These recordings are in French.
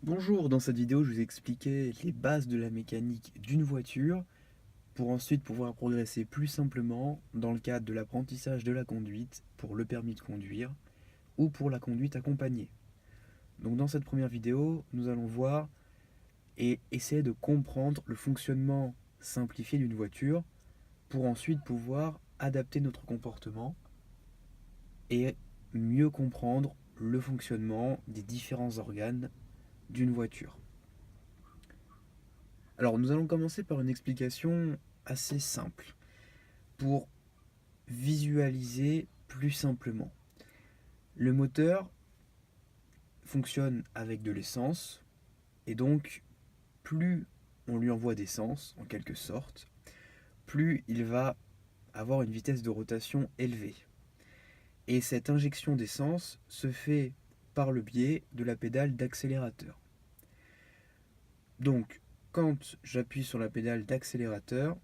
Bonjour, dans cette vidéo je vous expliquais les bases de la mécanique d'une voiture pour ensuite pouvoir progresser plus simplement dans le cadre de l'apprentissage de la conduite pour le permis de conduire ou pour la conduite accompagnée. Donc dans cette première vidéo, nous allons voir et essayer de comprendre le fonctionnement simplifié d'une voiture pour ensuite pouvoir adapter notre comportement et mieux comprendre le fonctionnement des différents organes d'une voiture. Alors nous allons commencer par une explication assez simple pour visualiser plus simplement. Le moteur fonctionne avec de l'essence et donc plus on lui envoie d'essence en quelque sorte, plus il va avoir une vitesse de rotation élevée. Et cette injection d'essence se fait par le biais de la pédale d'accélérateur. Donc quand j'appuie sur la pédale d'accélérateur,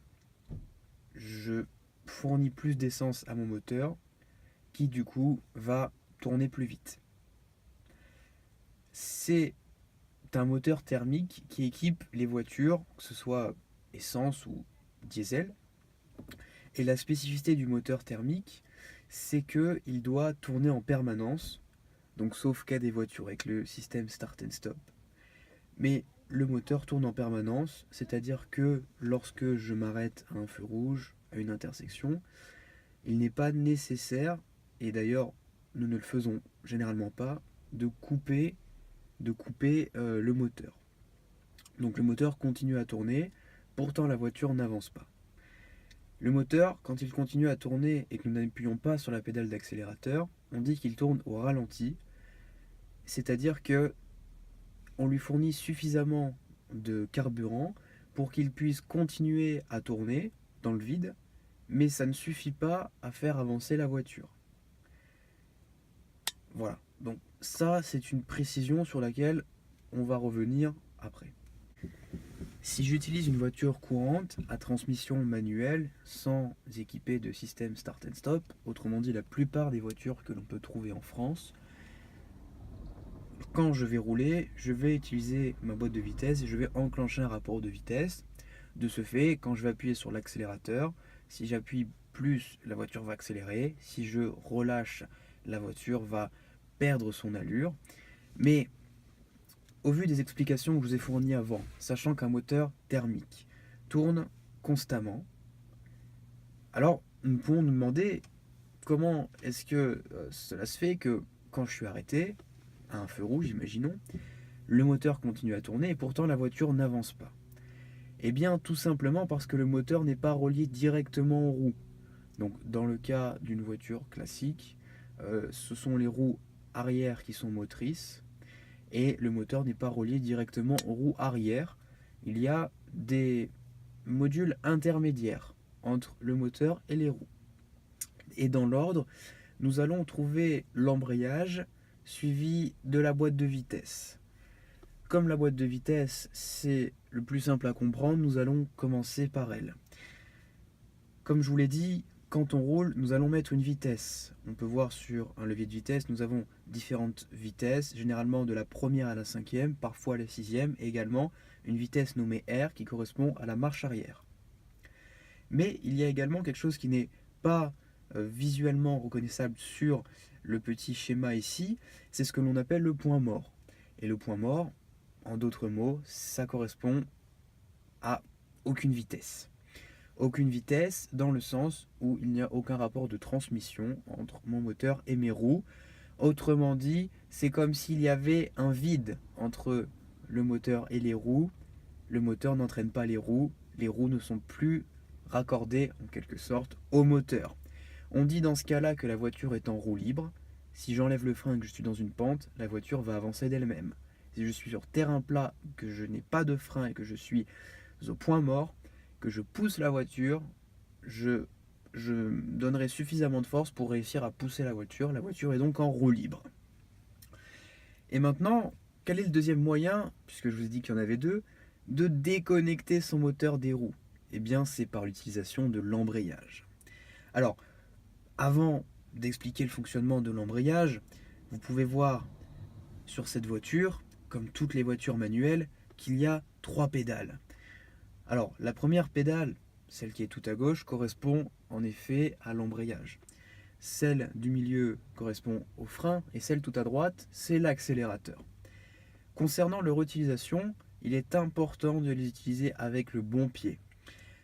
je fournis plus d'essence à mon moteur qui du coup va tourner plus vite. C'est un moteur thermique qui équipe les voitures, que ce soit essence ou diesel. Et la spécificité du moteur thermique, c'est qu'il doit tourner en permanence, donc sauf cas des voitures avec le système start and stop. Mais le moteur tourne en permanence, c'est-à-dire que lorsque je m'arrête à un feu rouge, à une intersection, il n'est pas nécessaire, et d'ailleurs nous ne le faisons généralement pas, de couper le moteur. Donc le moteur continue à tourner, pourtant la voiture n'avance pas. Le moteur, quand il continue à tourner et que nous n'appuyons pas sur la pédale d'accélérateur, on dit qu'il tourne au ralenti, c'est-à-dire que on lui fournit suffisamment de carburant pour qu'il puisse continuer à tourner dans le vide, mais ça ne suffit pas à faire avancer la voiture. Voilà, donc ça c'est une précision sur laquelle on va revenir après. Si j'utilise une voiture courante à transmission manuelle sans équiper de système start and stop, autrement dit la plupart des voitures que l'on peut trouver en France, quand je vais rouler, je vais utiliser ma boîte de vitesse et je vais enclencher un rapport de vitesse. De ce fait, quand je vais appuyer sur l'accélérateur, si j'appuie plus, la voiture va accélérer. Si je relâche, la voiture va perdre son allure. Mais au vu des explications que je vous ai fournies avant, sachant qu'un moteur thermique tourne constamment, alors nous pouvons nous demander comment est-ce que cela se fait que quand je suis arrêté, à un feu rouge, imaginons, le moteur continue à tourner et pourtant la voiture n'avance pas. Eh bien tout simplement parce que le moteur n'est pas relié directement aux roues. Donc dans le cas d'une voiture classique, ce sont les roues arrière qui sont motrices et le moteur n'est pas relié directement aux roues arrière. Il y a des modules intermédiaires entre le moteur et les roues. Et dans l'ordre, nous allons trouver l'embrayage suivi de la boîte de vitesse. Comme la boîte de vitesse, c'est le plus simple à comprendre, nous allons commencer par elle. Comme je vous l'ai dit, quand on roule, nous allons mettre une vitesse. On peut voir sur un levier de vitesse, nous avons différentes vitesses, généralement de la première à la cinquième, parfois à la sixième, et également une vitesse nommée R qui correspond à la marche arrière. Mais il y a également quelque chose qui n'est pas visuellement reconnaissable sur le petit schéma ici, c'est ce que l'on appelle le point mort. Et le point mort, en d'autres mots, ça correspond à aucune vitesse. Aucune vitesse dans le sens où il n'y a aucun rapport de transmission entre mon moteur et mes roues. Autrement dit, c'est comme s'il y avait un vide entre le moteur et les roues. Le moteur n'entraîne pas les roues ne sont plus raccordées en quelque sorte au moteur. On dit dans ce cas-là que la voiture est en roue libre. Si j'enlève le frein et que je suis dans une pente, la voiture va avancer d'elle-même. Si je suis sur terrain plat, que je n'ai pas de frein et que je suis au point mort, que je pousse la voiture, je donnerai suffisamment de force pour réussir à pousser la voiture. La voiture est donc en roue libre. Et maintenant, quel est le deuxième moyen, puisque je vous ai dit qu'il y en avait deux, de déconnecter son moteur des roues? Eh bien, c'est par l'utilisation de l'embrayage. Alors, avant d'expliquer le fonctionnement de l'embrayage, vous pouvez voir sur cette voiture comme toutes les voitures manuelles, qu'il y a 3 pédales. Alors, la première pédale, celle qui est tout à gauche, correspond en effet à l'embrayage. Celle du milieu correspond au frein et celle tout à droite, c'est l'accélérateur. Concernant leur utilisation, il est important de les utiliser avec le bon pied.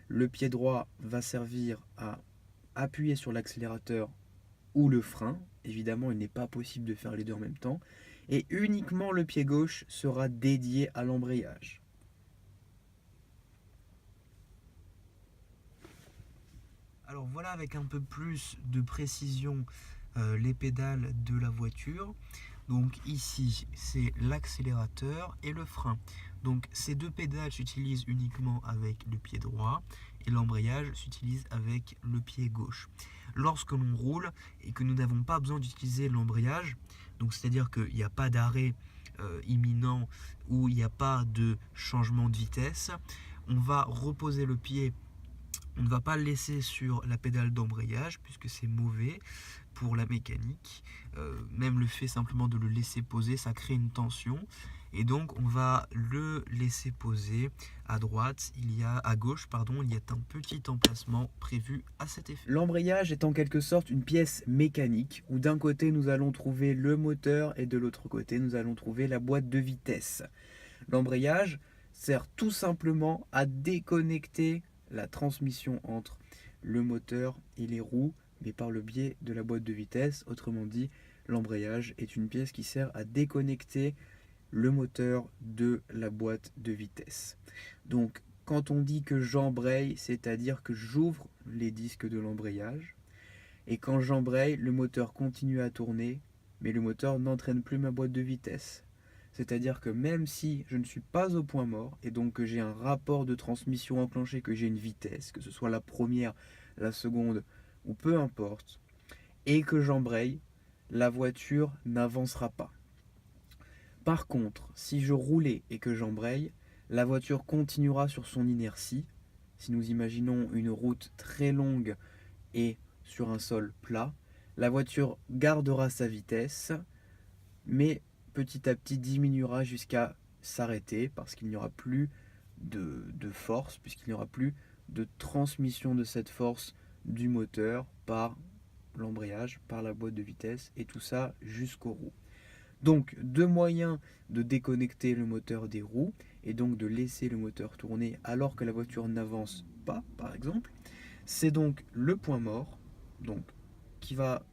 Le pied droit va servir à appuyer sur l'accélérateur ou le frein. Évidemment, il n'est pas possible de faire les deux en même temps. Et uniquement le pied gauche sera dédié à l'embrayage. Alors voilà avec un peu plus de précision les pédales de la voiture. Donc ici c'est l'accélérateur et le frein. Donc ces deux pédales s'utilisent uniquement avec le pied droit et l'embrayage s'utilise avec le pied gauche. Lorsque l'on roule et que nous n'avons pas besoin d'utiliser l'embrayage, donc c'est-à-dire qu'il n'y a pas d'arrêt imminent ou il n'y a pas de changement de vitesse, on va reposer le pied. On ne va pas le laisser sur la pédale d'embrayage puisque c'est mauvais pour la mécanique. Même le fait simplement de le laisser poser, ça crée une tension. Et donc on va le laisser poser à droite, à gauche, il y a un petit emplacement prévu à cet effet. L'embrayage est en quelque sorte une pièce mécanique où d'un côté nous allons trouver le moteur et de l'autre côté nous allons trouver la boîte de vitesse. L'embrayage sert tout simplement à déconnecter la transmission entre le moteur et les roues, mais par le biais de la boîte de vitesse. Autrement dit, l'embrayage est une pièce qui sert à déconnecter le moteur de la boîte de vitesse. Donc, quand on dit que j'embraye, c'est-à-dire que j'ouvre les disques de l'embrayage, et quand j'embraye, le moteur continue à tourner, mais le moteur n'entraîne plus ma boîte de vitesse. C'est-à-dire que même si je ne suis pas au point mort, et donc que j'ai un rapport de transmission enclenché, que j'ai une vitesse, que ce soit la première, la seconde, ou peu importe, et que j'embraye, la voiture n'avancera pas. Par contre, si je roulais et que j'embraye, la voiture continuera sur son inertie. Si nous imaginons une route très longue et sur un sol plat, la voiture gardera sa vitesse, mais petit à petit diminuera jusqu'à s'arrêter parce qu'il n'y aura plus de force, puisqu'il n'y aura plus de transmission de cette force du moteur par l'embrayage, par la boîte de vitesse, et tout ça jusqu'aux roues. Donc, deux moyens de déconnecter le moteur des roues et donc de laisser le moteur tourner alors que la voiture n'avance pas, par exemple. C'est donc le point mort, donc qui va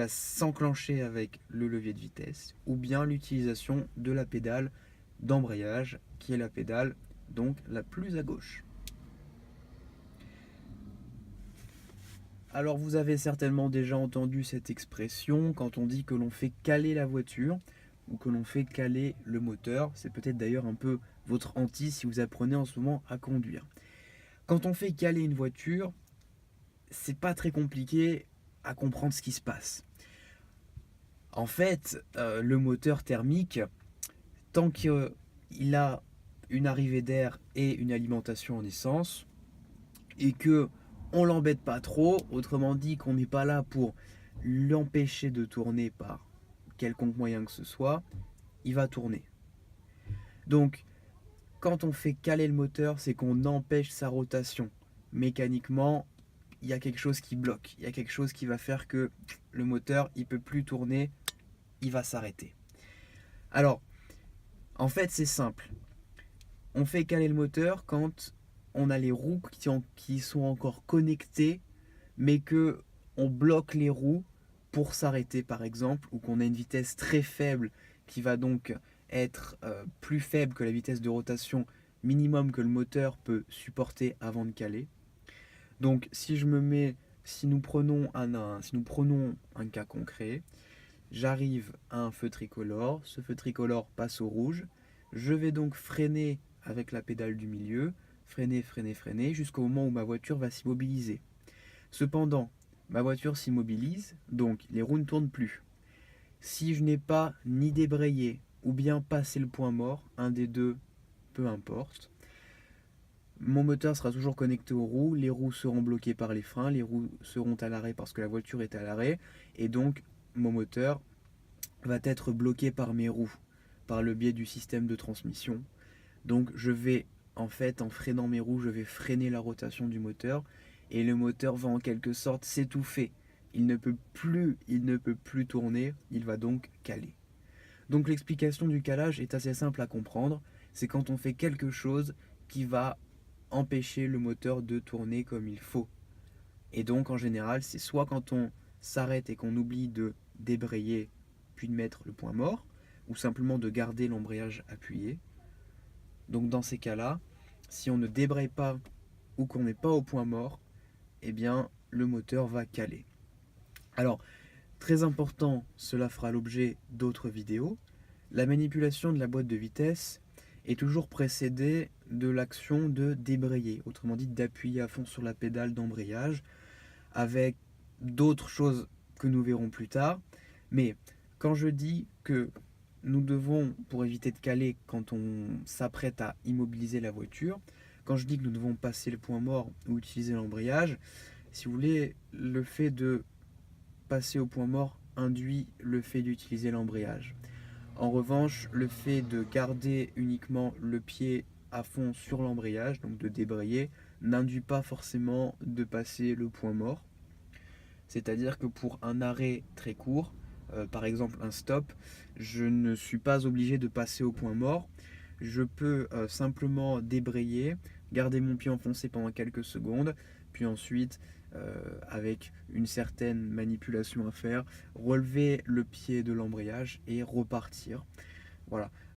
s'enclencher avec le levier de vitesse, ou bien l'utilisation de la pédale d'embrayage, qui est la pédale donc la plus à gauche. Alors vous avez certainement déjà entendu cette expression quand on dit que l'on fait caler la voiture ou que l'on fait caler le moteur. C'est peut-être d'ailleurs un peu votre hantise si vous apprenez en ce moment à conduire. Quand on fait caler une voiture, c'est pas très compliqué à comprendre ce qui se passe. En fait, le moteur thermique, tant qu'il a une arrivée d'air et une alimentation en essence, et que on l'embête pas trop, autrement dit qu'on n'est pas là pour l'empêcher de tourner par quelconque moyen que ce soit, il va tourner. Donc, quand on fait caler le moteur, c'est qu'on empêche sa rotation. Mécaniquement, il y a quelque chose qui bloque, il y a quelque chose qui va faire que le moteur, il peut plus tourner, il va s'arrêter. Alors, en fait, c'est simple. On fait caler le moteur quand on a les roues qui sont encore connectées, mais que on bloque les roues pour s'arrêter par exemple, ou qu'on a une vitesse très faible qui va donc être plus faible que la vitesse de rotation minimum que le moteur peut supporter avant de caler. Donc si nous prenons un cas concret, j'arrive à un feu tricolore, ce feu tricolore passe au rouge, je vais donc freiner avec la pédale du milieu, freiner, jusqu'au moment où ma voiture va s'immobiliser. Cependant, ma voiture s'immobilise, donc les roues ne tournent plus. Si je n'ai pas ni débrayé ou bien passé le point mort, un des deux, peu importe, mon moteur sera toujours connecté aux roues, les roues seront bloquées par les freins, les roues seront à l'arrêt parce que la voiture est à l'arrêt, et donc mon moteur va être bloqué par mes roues. par le biais du système de transmission. Donc je vais en fait, en freinant mes roues, je vais freiner la rotation du moteur et le moteur va en quelque sorte s'étouffer. Il ne peut plus tourner, il va donc caler. Donc l'explication du calage est assez simple à comprendre, c'est quand on fait quelque chose qui va empêcher le moteur de tourner comme il faut. Et donc en général, c'est soit quand on s'arrête et qu'on oublie de débrayer puis de mettre le point mort, ou simplement de garder l'embrayage appuyé. Donc dans ces cas-là, si on ne débraye pas ou qu'on n'est pas au point mort, eh bien le moteur va caler. Alors, très important, cela fera l'objet d'autres vidéos. La manipulation de la boîte de vitesse est toujours précédée de l'action de débrayer, autrement dit d'appuyer à fond sur la pédale d'embrayage, avec d'autres choses que nous verrons plus tard. Mais quand je dis que nous devons, pour éviter de caler quand on s'apprête à immobiliser la voiture, quand je dis que nous devons passer le point mort ou utiliser l'embrayage, si vous voulez, le fait de passer au point mort induit le fait d'utiliser l'embrayage. En revanche, le fait de garder uniquement le pied à fond sur l'embrayage, donc de débrayer, n'induit pas forcément de passer le point mort. C'est-à-dire que pour un arrêt très court, par exemple un stop, je ne suis pas obligé de passer au point mort. Je peux simplement débrayer, garder mon pied enfoncé pendant quelques secondes, puis ensuite, avec une certaine manipulation à faire, relever le pied de l'embrayage et repartir. Voilà.